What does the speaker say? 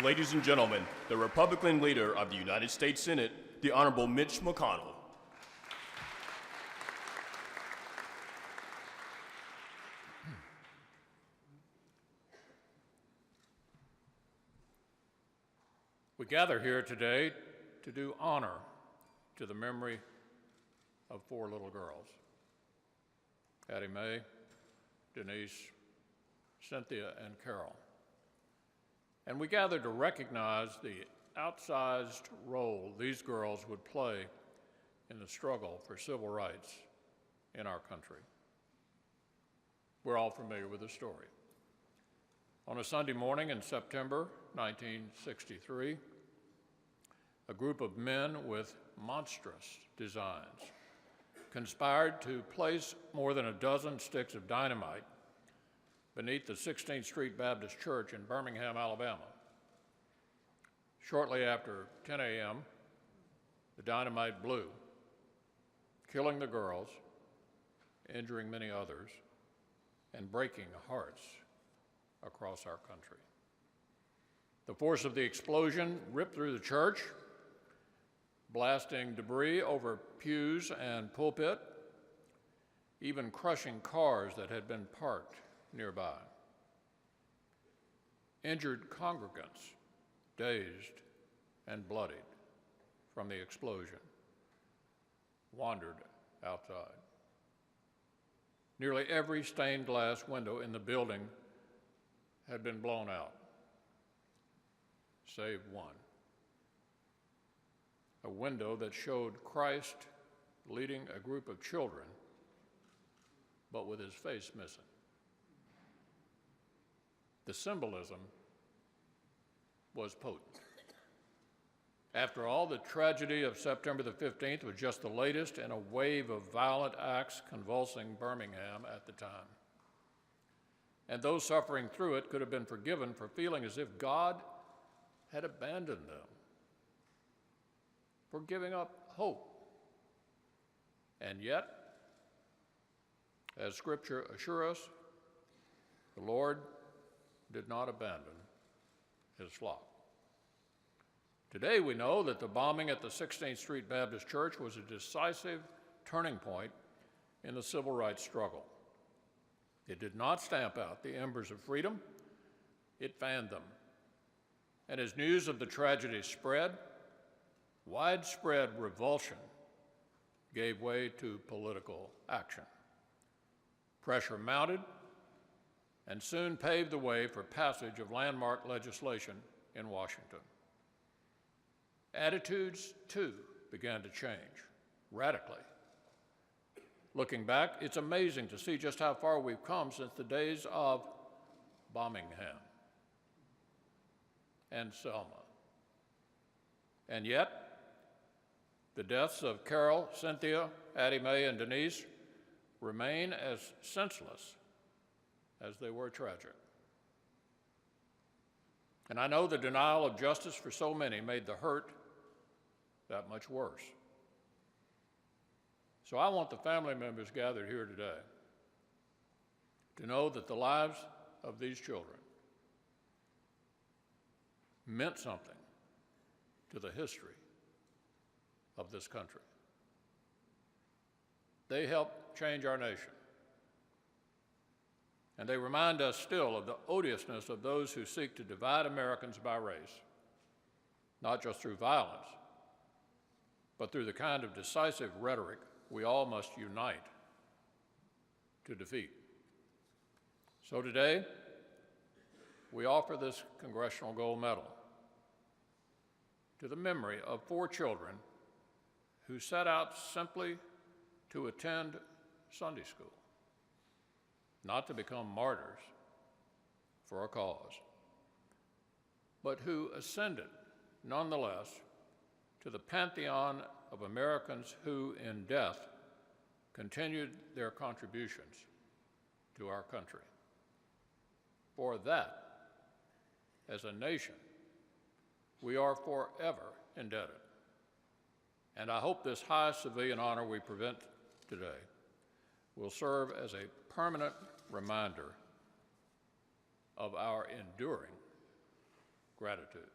Ladies and gentlemen, the Republican leader of the United States Senate, the Honorable Mitch McConnell. We gather here today to do honor to the memory of four little girls, Addie Mae, Denise, Cynthia, and Carol. And we gather to recognize the outsized role these girls would play in the struggle for civil rights in our country. We're all familiar with the story. On a Sunday morning in September 1963, a group of men with monstrous designs conspired to place more than a dozen sticks of dynamite beneath the 16th Street Baptist Church in Birmingham, Alabama. Shortly after 10 a.m., the dynamite blew, killing the girls, injuring many others, and breaking hearts across our country. The force of the explosion ripped through the church, blasting debris over pews and pulpit, even crushing cars that had been parked nearby. Injured congregants, dazed and bloodied from the explosion, wandered outside. Nearly every stained glass window in the building had been blown out, save one. A window that showed Christ leading a group of children, but with his face missing. The symbolism was potent. After all, the tragedy of September the 15th was just the latest in a wave of violent acts convulsing Birmingham at the time. And those suffering through it could have been forgiven for feeling as if God had abandoned them, for giving up hope. And yet, as Scripture assures us, the Lord did not abandon his flock. Today we know that the bombing at the 16th Street Baptist Church was a decisive turning point in the civil rights struggle. It did not stamp out the embers of freedom, it fanned them. And as news of the tragedy spread, widespread revulsion gave way to political action. Pressure mounted and soon paved the way for passage of landmark legislation in Washington. Attitudes, too, began to change radically. Looking back, it's amazing to see just how far we've come since the days of Birmingham and Selma. And yet, the deaths of Carol, Cynthia, Addie Mae, and Denise remain as senseless as they were tragic. And I know the denial of justice for so many made the hurt that much worse. So I want the family members gathered here today to know that the lives of these children meant something to the history of this country. They helped change our nation. And they remind us still of the odiousness of those who seek to divide Americans by race, not just through violence, but through the kind of decisive rhetoric we all must unite to defeat. So today, we offer this Congressional Gold Medal to the memory of four children who set out simply to attend Sunday school, not to become martyrs for a cause, but who ascended nonetheless to the pantheon of Americans who, in death, continued their contributions to our country. For that, as a nation, we are forever indebted. And I hope this high civilian honor we present today will serve as a permanent reminder of our enduring gratitude.